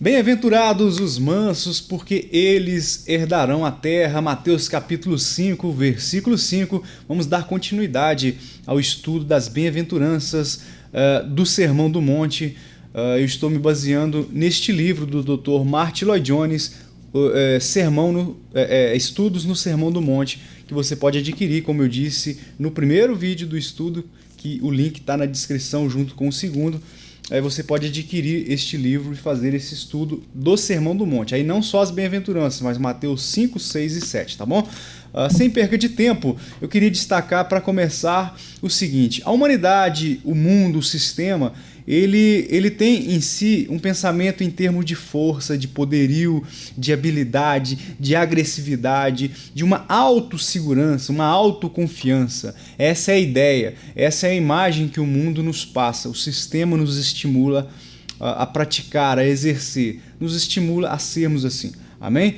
Bem-aventurados os mansos, porque eles herdarão a terra. Mateus capítulo 5, versículo 5. Vamos dar continuidade ao estudo das bem-aventuranças do Sermão do Monte. Eu estou me baseando neste livro do Dr. Martyn Lloyd-Jones, Estudos no Sermão do Monte, que você pode adquirir, como eu disse, no primeiro vídeo do estudo, que o link está na descrição junto com o segundo. Aí você pode adquirir este livro e fazer esse estudo do Sermão do Monte. Aí não só as bem-aventuranças, mas Mateus 5, 6 e 7, tá bom? Sem perca de tempo, eu queria destacar para começar o seguinte: a humanidade, o mundo, o sistema, ele tem em si um pensamento em termos de força, de poderio, de habilidade, de agressividade, de uma autossegurança, uma autoconfiança. Essa é a ideia, essa é a imagem que o mundo nos passa. O sistema nos estimula a praticar, a exercer, nos estimula a sermos assim. Amém?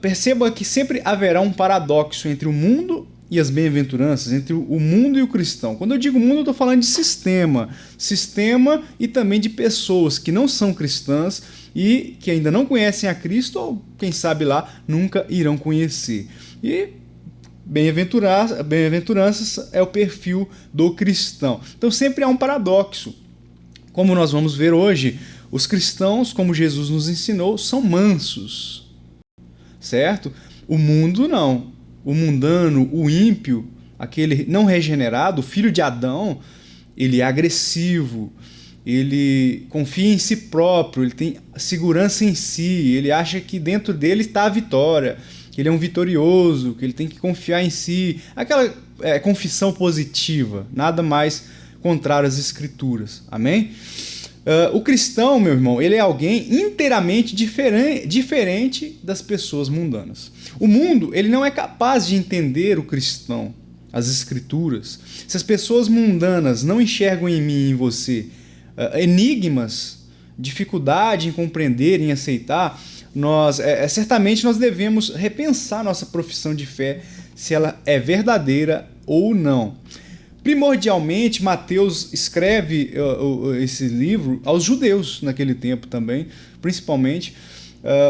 Perceba que sempre haverá um paradoxo entre o mundo e as bem-aventuranças, entre o mundo e o cristão. Quando eu digo mundo, eu estou falando de sistema e também de pessoas que não são cristãs e que ainda não conhecem a Cristo, ou quem sabe lá, nunca irão conhecer. E bem-aventuranças é o perfil do cristão. Então sempre há um paradoxo. Como nós vamos ver hoje, os cristãos, como Jesus nos ensinou, são mansos, certo? O mundo não. O mundano, o ímpio, aquele não regenerado, o filho de Adão, ele é agressivo, ele confia em si próprio, ele tem segurança em si, ele acha que dentro dele está a vitória, que ele é um vitorioso, que ele tem que confiar em si. Aquela confissão positiva, nada mais contrário às Escrituras. Amém? O cristão, meu irmão, ele é alguém inteiramente diferente das pessoas mundanas. O mundo, ele não é capaz de entender o cristão, as Escrituras. Se as pessoas mundanas não enxergam em mim e em você enigmas, dificuldade em compreender, em aceitar, certamente nós devemos repensar nossa profissão de fé, se ela é verdadeira ou não. Primordialmente, Mateus escreve esse livro aos judeus naquele tempo também, principalmente.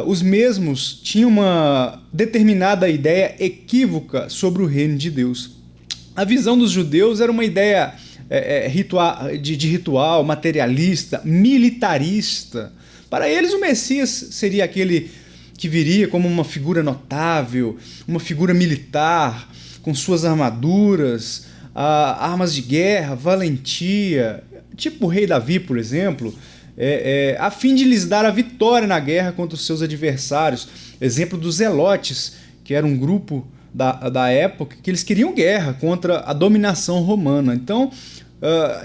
Os mesmos tinham uma determinada ideia equívoca sobre o reino de Deus. A visão dos judeus era uma ideia de ritual, materialista, militarista. Para eles, o Messias seria aquele que viria como uma figura notável, uma figura militar, com suas armaduras, armas de guerra, valentia, tipo o rei Davi, por exemplo, a fim de lhes dar a vitória na guerra contra os seus adversários. Exemplo dos zelotes, que era um grupo da época que eles queriam guerra contra a dominação romana. Então,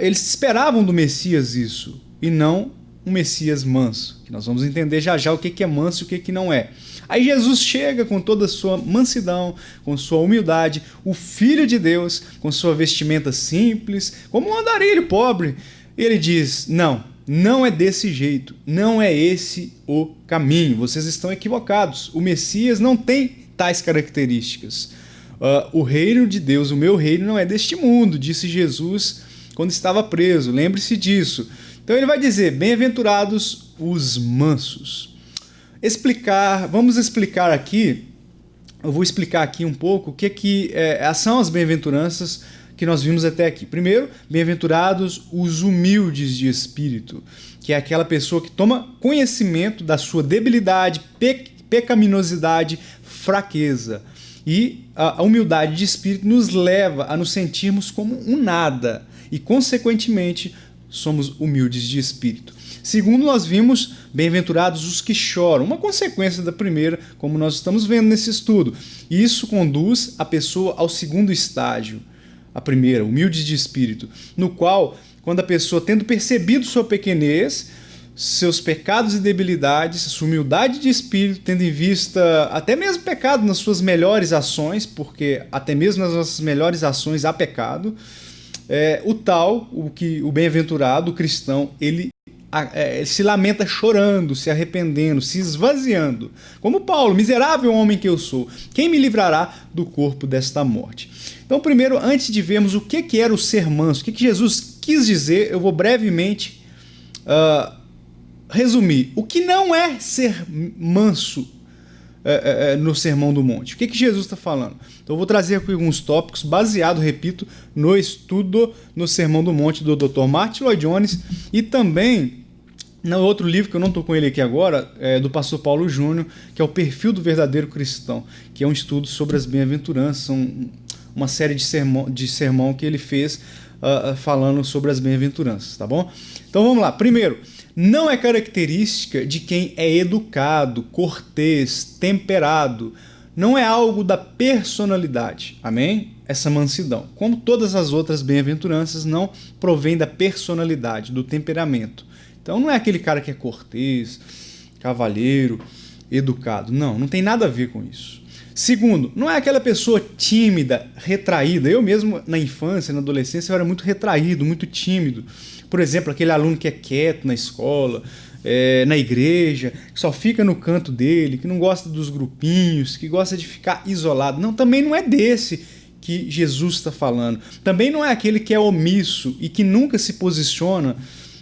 eles esperavam do Messias isso, e não um Messias manso, que nós vamos entender já já o que é manso e o que não é. Aí Jesus chega com toda a sua mansidão, com sua humildade, o Filho de Deus, com sua vestimenta simples, como um andarilho pobre. Ele diz: não é desse jeito, não é esse o caminho, vocês estão equivocados. O Messias não tem tais características. O reino de Deus, o meu reino, não é deste mundo, disse Jesus quando estava preso, lembre-se disso. Então ele vai dizer: bem-aventurados os mansos. Vamos explicar aqui, eu vou explicar aqui um pouco o que são as bem-aventuranças que nós vimos até aqui. Primeiro, bem-aventurados os humildes de espírito, que é aquela pessoa que toma conhecimento da sua debilidade, pecaminosidade, fraqueza. E a humildade de espírito nos leva a nos sentirmos como um nada e, consequentemente, somos humildes de espírito. Segundo, nós vimos bem-aventurados os que choram, uma consequência da primeira, como nós estamos vendo nesse estudo. E isso conduz a pessoa ao segundo estágio, a primeira, humildes de espírito, no qual, quando a pessoa, tendo percebido sua pequenez, seus pecados e debilidades, sua humildade de espírito, tendo em vista até mesmo pecado nas suas melhores ações, porque até mesmo nas nossas melhores ações há pecado, o bem-aventurado, o cristão, ele se lamenta chorando, se arrependendo, se esvaziando. Como Paulo: miserável homem que eu sou, quem me livrará do corpo desta morte? Então, primeiro, antes de vermos o que era o ser manso, o que Jesus quis dizer, eu vou brevemente resumir, o que não é ser manso no Sermão do Monte? O que Jesus está falando? Então eu vou trazer aqui alguns tópicos baseados, repito, no estudo no Sermão do Monte do Dr. Martyn Lloyd-Jones e também no outro livro, que eu não estou com ele aqui agora, do pastor Paulo Júnior, que é o Perfil do Verdadeiro Cristão, que é um estudo sobre as bem-aventuranças, uma série de sermão que ele fez falando sobre as bem-aventuranças, tá bom? Então vamos lá. Primeiro, não é característica de quem é educado, cortês, temperado. Não é algo da personalidade, amém? Essa mansidão. Como todas as outras bem-aventuranças, não provém da personalidade, do temperamento. Então não é aquele cara que é cortês, cavalheiro, educado. Não tem nada a ver com isso. Segundo, não é aquela pessoa tímida, retraída. Eu mesmo, na infância, na adolescência, eu era muito retraído, muito tímido. Por exemplo, aquele aluno que é quieto na escola, na igreja, que só fica no canto dele, que não gosta dos grupinhos, que gosta de ficar isolado. Não, também não é desse que Jesus está falando. Também não é aquele que é omisso e que nunca se posiciona,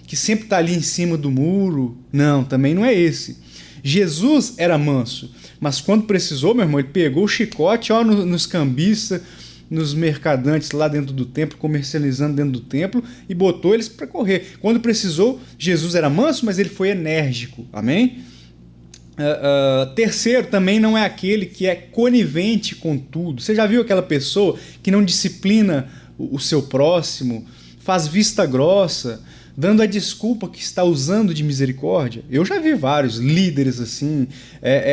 que sempre está ali em cima do muro. Não, também não é esse. Jesus era manso, mas quando precisou, meu irmão, ele pegou o chicote nos cambistas, nos mercadantes lá dentro do templo, comercializando dentro do templo, e botou eles para correr. Quando precisou, Jesus era manso, mas ele foi enérgico. Amém? Terceiro, também não é aquele que é conivente com tudo. Você já viu aquela pessoa que não disciplina o seu próximo, faz vista grossa, dando a desculpa que está usando de misericórdia? Eu já vi vários líderes assim,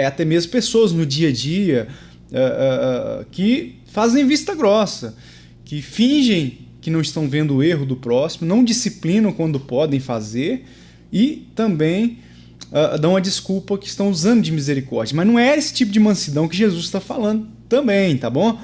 até mesmo pessoas no dia a dia que fazem vista grossa, que fingem que não estão vendo o erro do próximo, não disciplinam quando podem fazer e também dão a desculpa que estão usando de misericórdia. Mas não é esse tipo de mansidão que Jesus está falando também, tá bom?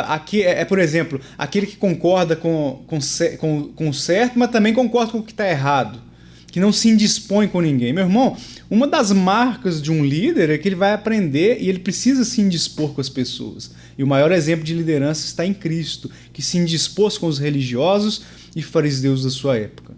Aqui por exemplo, aquele que concorda com o certo, mas também concorda com o que está errado, que não se indispõe com ninguém. Meu irmão, uma das marcas de um líder é que ele vai aprender e ele precisa se indispor com as pessoas. E o maior exemplo de liderança está em Cristo, que se indispôs com os religiosos e fariseus da sua época.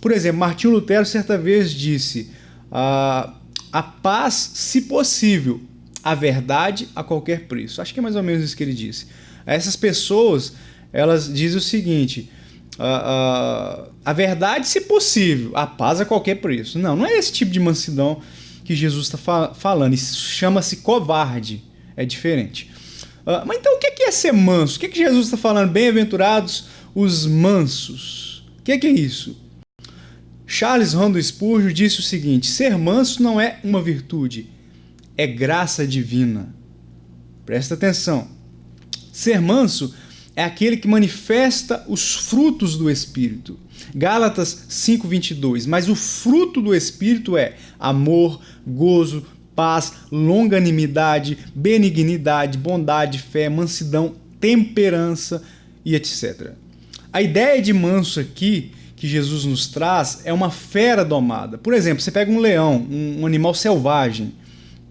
Por exemplo, Martinho Lutero certa vez disse: a paz, se possível, a verdade a qualquer preço. Acho que é mais ou menos isso que ele disse. Essas pessoas, elas dizem o seguinte: a verdade, se possível, a paz a qualquer preço. Não é esse tipo de mansidão que Jesus está falando. Isso chama-se covarde. É diferente. Mas então o que é ser manso? O que Jesus está falando? Bem-aventurados os mansos. O que é isso? Charles Randall Spurgeon disse o seguinte: ser manso não é uma virtude, é graça divina. Presta atenção. Ser manso é aquele que manifesta os frutos do Espírito. Gálatas 5:22. Mas o fruto do Espírito é amor, gozo, paz, longanimidade, benignidade, bondade, fé, mansidão, temperança e etc. A ideia de manso aqui que Jesus nos traz é uma fera domada. Por exemplo, você pega um leão, um animal selvagem,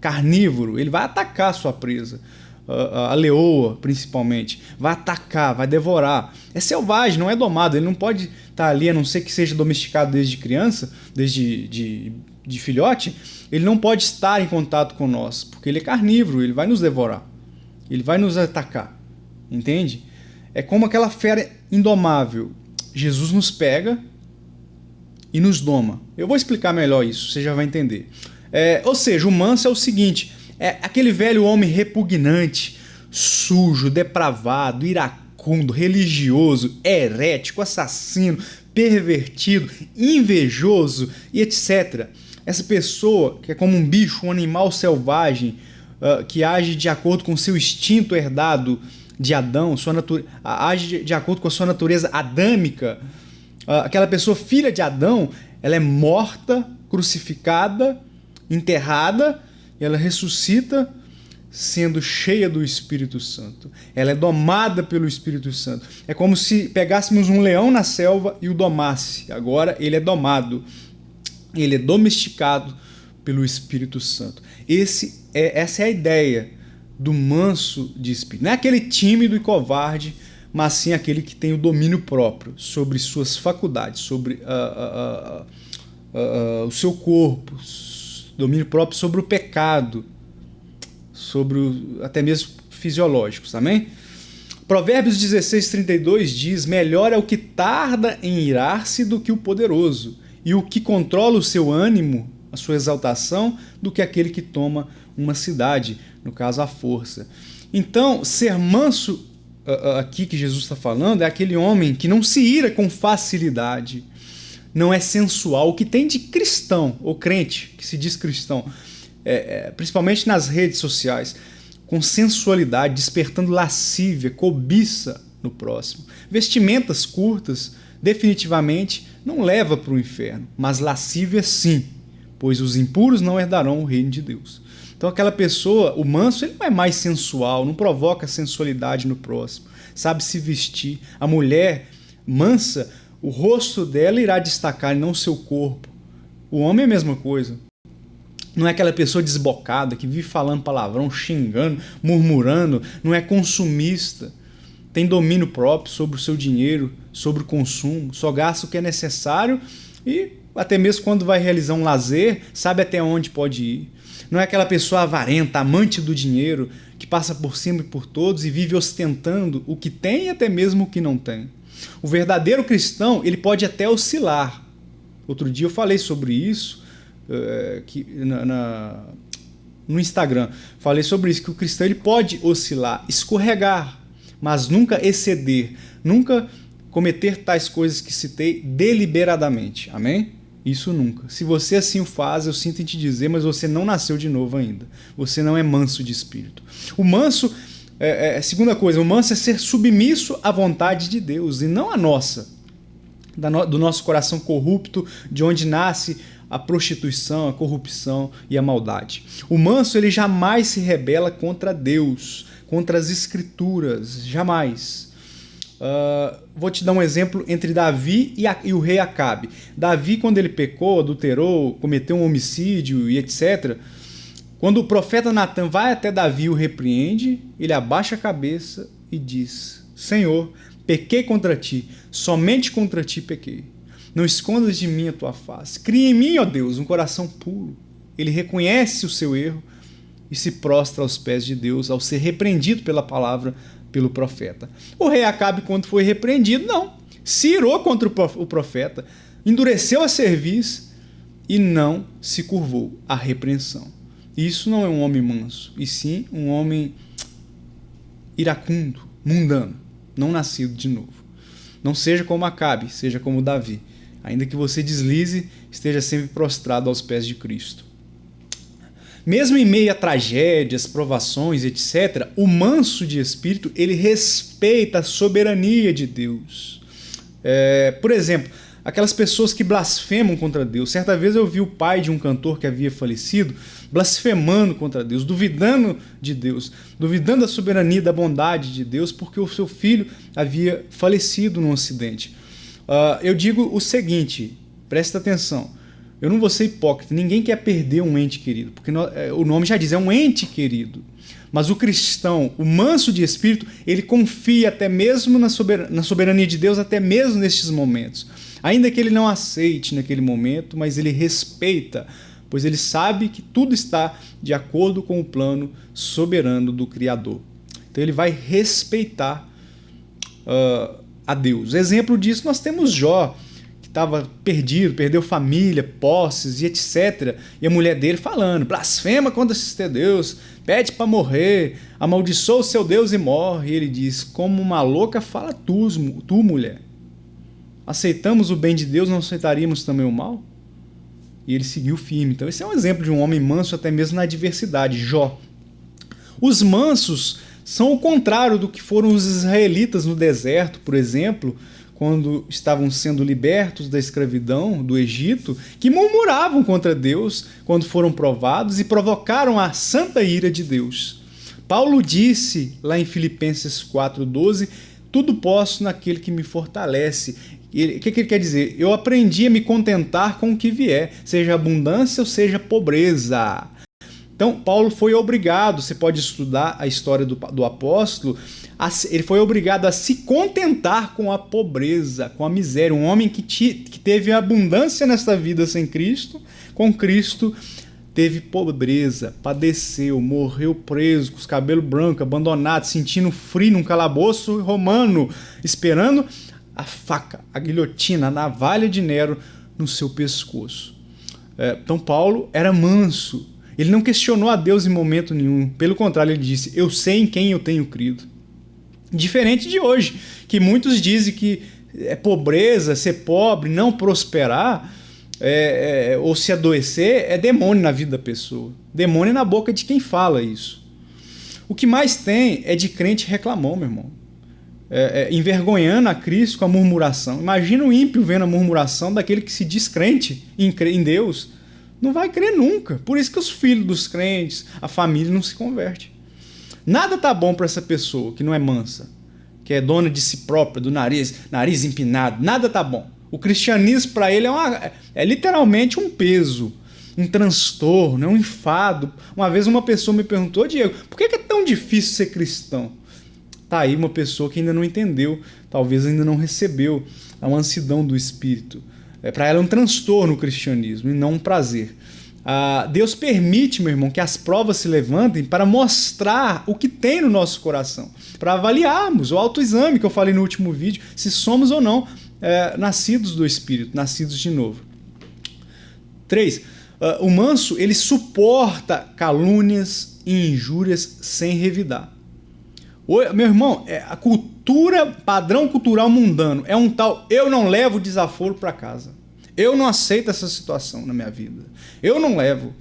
carnívoro, ele vai atacar a sua presa. A leoa, principalmente, vai atacar, vai devorar. É selvagem, não é domado, ele não pode estar ali, a não ser que seja domesticado desde criança, desde de filhote, ele não pode estar em contato com nós, porque ele é carnívoro, ele vai nos devorar, ele vai nos atacar, entende? É como aquela fera indomável. Jesus nos pega e nos doma. Eu vou explicar melhor isso, você já vai entender. Ou seja, o manso é o seguinte: é aquele velho homem repugnante, sujo, depravado, iracundo, religioso, herético, assassino, pervertido, invejoso e etc. Essa pessoa que é como um bicho, um animal selvagem, que age de acordo com seu instinto herdado de Adão, age de acordo com a sua natureza adâmica. Aquela pessoa, filha de Adão, ela é morta, crucificada, enterrada, e ela ressuscita sendo cheia do Espírito Santo. Ela é domada pelo Espírito Santo. É como se pegássemos um leão na selva e o domasse. Agora ele é domado. Ele é domesticado pelo Espírito Santo. Essa é a ideia do manso de espírito. Não é aquele tímido e covarde, mas sim aquele que tem o domínio próprio sobre suas faculdades, sobre o seu corpo, domínio próprio sobre o pecado, até mesmo fisiológicos, amém? Provérbios 16:32 diz: melhor é o que tarda em irar-se do que o poderoso, e o que controla o seu ânimo, a sua exaltação, do que aquele que toma uma cidade, no caso a força. Então, ser manso aqui que Jesus está falando é aquele homem que não se ira com facilidade, não é sensual, o que tem de cristão ou crente, que se diz cristão, principalmente nas redes sociais, com sensualidade, despertando lascívia, cobiça no próximo. Vestimentas curtas, definitivamente, não leva para o inferno, mas lascívia sim, pois os impuros não herdarão o reino de Deus. Então aquela pessoa, o manso, ele não é mais sensual, não provoca sensualidade no próximo, sabe se vestir. A mulher mansa, o rosto dela irá destacar, não o seu corpo. O homem é a mesma coisa. Não é aquela pessoa desbocada que vive falando palavrão, xingando, murmurando, não é consumista, tem domínio próprio sobre o seu dinheiro, sobre o consumo, só gasta o que é necessário e até mesmo quando vai realizar um lazer, sabe até onde pode ir. Não é aquela pessoa avarenta, amante do dinheiro, que passa por cima e por todos e vive ostentando o que tem e até mesmo o que não tem. O verdadeiro cristão, ele pode até oscilar. Outro dia eu falei sobre isso no Instagram. Falei sobre isso, que o cristão ele pode oscilar, escorregar, mas nunca exceder, nunca cometer tais coisas que citei deliberadamente. Amém? Isso nunca. Se você assim o faz, eu sinto em te dizer, mas você não nasceu de novo ainda. Você não é manso de espírito. O manso, segunda coisa, o manso é ser submisso à vontade de Deus e não à nossa, do nosso coração corrupto, de onde nasce a prostituição, a corrupção e a maldade. O manso, ele jamais se rebela contra Deus, contra as Escrituras, jamais. Vou te dar um exemplo entre Davi e o rei Acabe. Davi, quando ele pecou, adulterou, cometeu um homicídio e etc., quando o profeta Natan vai até Davi e o repreende, ele abaixa a cabeça e diz: Senhor, pequei contra ti, somente contra ti pequei. Não escondas de mim a tua face. Cria em mim, ó Deus, um coração puro. Ele reconhece o seu erro e se prostra aos pés de Deus ao ser repreendido pela palavra, pelo profeta. O rei Acabe, quando foi repreendido, não. Se irou contra o profeta, endureceu a cerviz e não se curvou à repreensão. Isso não é um homem manso, e sim um homem iracundo, mundano, não nascido de novo. Não seja como Acabe, seja como Davi. Ainda que você deslize, esteja sempre prostrado aos pés de Cristo. Mesmo em meio a tragédias, provações, etc., o manso de espírito, ele respeita a soberania de Deus. Por exemplo, aquelas pessoas que blasfemam contra Deus. Certa vez eu vi o pai de um cantor que havia falecido blasfemando contra Deus, duvidando de Deus, duvidando da soberania e da bondade de Deus, porque o seu filho havia falecido num acidente. Eu digo o seguinte, presta atenção, eu não vou ser hipócrita, ninguém quer perder um ente querido, porque o nome já diz, é um ente querido. Mas o cristão, o manso de espírito, ele confia até mesmo na soberania de Deus, até mesmo nestes momentos. Ainda que ele não aceite naquele momento, mas ele respeita, pois ele sabe que tudo está de acordo com o plano soberano do Criador. Então ele vai respeitar a Deus. Exemplo disso nós temos Jó, que estava perdido, perdeu família, posses e etc. E a mulher dele falando, blasfema contra esse teu Deus, pede para morrer, amaldiçoa o seu Deus e morre. E ele diz, como uma louca fala tu, mulher. Aceitamos o bem de Deus, não aceitaríamos também o mal? E ele seguiu firme. Então esse é um exemplo de um homem manso até mesmo na adversidade, Jó. Os mansos são o contrário do que foram os israelitas no deserto, por exemplo, quando estavam sendo libertos da escravidão do Egito, que murmuravam contra Deus quando foram provados e provocaram a santa ira de Deus. Paulo disse lá em Filipenses 4:12, tudo posso naquele que me fortalece. O que ele quer dizer? Eu aprendi a me contentar com o que vier, seja abundância ou seja pobreza. Então, Paulo foi obrigado, você pode estudar a história do apóstolo, ele foi obrigado a se contentar com a pobreza, com a miséria. Um homem que teve abundância nesta vida sem Cristo, com Cristo teve pobreza, padeceu, morreu preso, com os cabelos brancos, abandonado, sentindo frio num calabouço romano, esperando a faca, a guilhotina, a navalha de Nero no seu pescoço. Então Paulo era manso. Ele não questionou a Deus em momento nenhum. Pelo contrário, ele disse: eu sei em quem eu tenho crido. Diferente de hoje, que muitos dizem que é pobreza, ser pobre, não prosperar, ou se adoecer, é demônio na vida da pessoa. Demônio é na boca de quem fala isso. O que mais tem é de crente reclamão, meu irmão. Envergonhando a Cristo com a murmuração. Imagina o ímpio vendo a murmuração daquele que se diz crente em Deus. Não vai crer nunca. Por isso que os filhos dos crentes, a família não se converte. Nada tá bom para essa pessoa que não é mansa, que é dona de si própria, do nariz empinado. Nada tá bom. O cristianismo para ele é literalmente um peso, um transtorno, é um enfado. Uma vez uma pessoa me perguntou: Diego, por que é tão difícil ser cristão? Tá aí uma pessoa que ainda não entendeu, talvez ainda não recebeu a mansidão do Espírito. Para ela é um transtorno o cristianismo e não um prazer. Deus permite, meu irmão, que as provas se levantem para mostrar o que tem no nosso coração, para avaliarmos o autoexame que eu falei no último vídeo, se somos ou não nascidos do Espírito, nascidos de novo. 3. O manso, ele suporta calúnias e injúrias sem revidar. Meu irmão, a padrão cultural mundano é um tal: eu não levo desaforo para casa. Eu não aceito essa situação na minha vida. Eu não levo.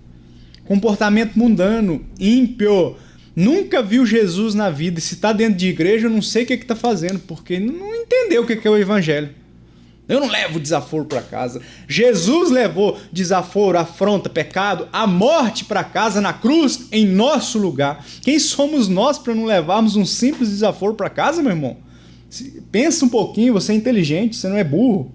Comportamento mundano, ímpio. Nunca viu Jesus na vida. E se está dentro de igreja, eu não sei o que está fazendo, porque não entendeu o que é o evangelho. Eu não levo desaforo para casa. Jesus levou desaforo, afronta, pecado, a morte para casa na cruz em nosso lugar. Quem somos nós para não levarmos um simples desaforo para casa, meu irmão? Pensa um pouquinho, você é inteligente, você não é burro.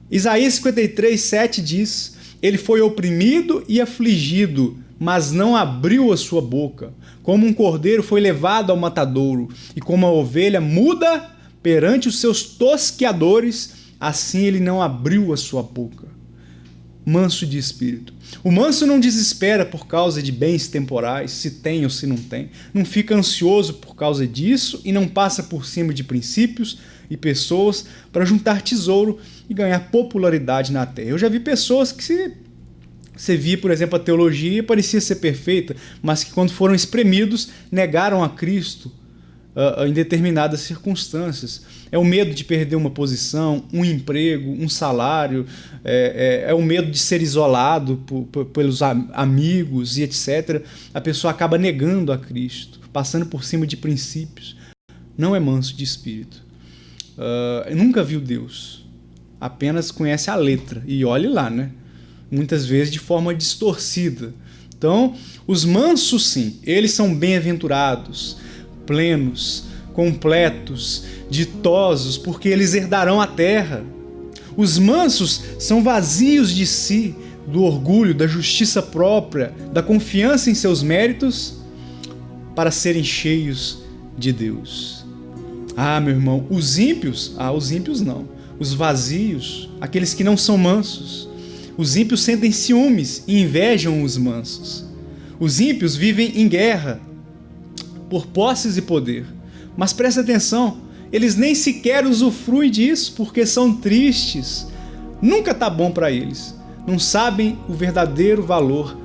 Isaías 53:7 diz: ele foi oprimido e afligido, mas não abriu a sua boca. Como um cordeiro foi levado ao matadouro, e como a ovelha muda perante os seus tosqueadores, assim ele não abriu a sua boca. Manso de espírito. O manso não desespera por causa de bens temporais, se tem ou se não tem. Não fica ansioso por causa disso e não passa por cima de princípios e pessoas para juntar tesouro e ganhar popularidade na terra. Eu já vi pessoas que você via, por exemplo, a teologia parecia ser perfeita, mas que quando foram espremidos negaram a Cristo em determinadas circunstâncias. É o medo de perder uma posição, um emprego, um salário, é o medo de ser isolado pelos amigos e etc. A pessoa acaba negando a Cristo, passando por cima de princípios. Não é manso de espírito. Nunca viu Deus, apenas conhece a letra, e olhe lá, né? Muitas vezes de forma distorcida. Então, os mansos, sim, eles são bem-aventurados, plenos, completos, ditosos, porque eles herdarão a terra. Os mansos são vazios de si, do orgulho, da justiça própria, da confiança em seus méritos, para serem cheios de Deus. Meu irmão, os ímpios não. Os vazios, aqueles que não são mansos. Os ímpios sentem ciúmes e invejam os mansos. Os ímpios vivem em guerra por posses e poder. Mas presta atenção, eles nem sequer usufruem disso porque são tristes. Nunca está bom para eles. Não sabem o verdadeiro valor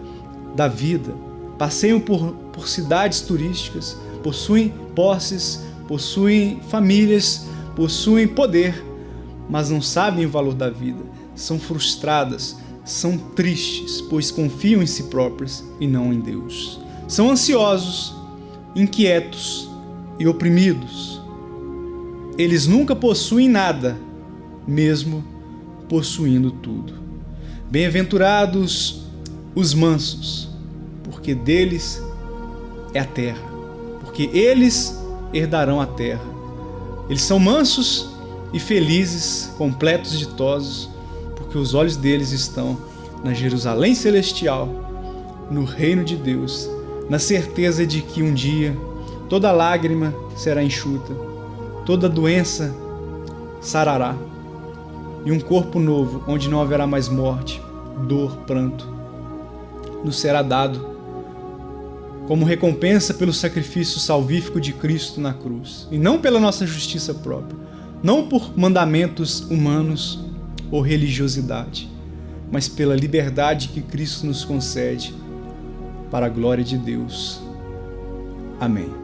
da vida. Passeiam por cidades turísticas, possuem posses, possuem famílias, possuem poder, mas não sabem o valor da vida. São frustradas, são tristes, pois confiam em si próprias e não em Deus. São ansiosos, inquietos e oprimidos. Eles nunca possuem nada, mesmo possuindo tudo. Bem-aventurados os mansos, porque deles é a terra, porque eles herdarão a terra. Eles são mansos e felizes, completos, ditosos, porque os olhos deles estão na Jerusalém celestial, no reino de Deus, na certeza de que um dia toda lágrima será enxuta, toda doença sarará, e um corpo novo, onde não haverá mais morte, dor, pranto, nos será dado como recompensa pelo sacrifício salvífico de Cristo na cruz, e não pela nossa justiça própria, não por mandamentos humanos ou religiosidade, mas pela liberdade que Cristo nos concede para a glória de Deus. Amém.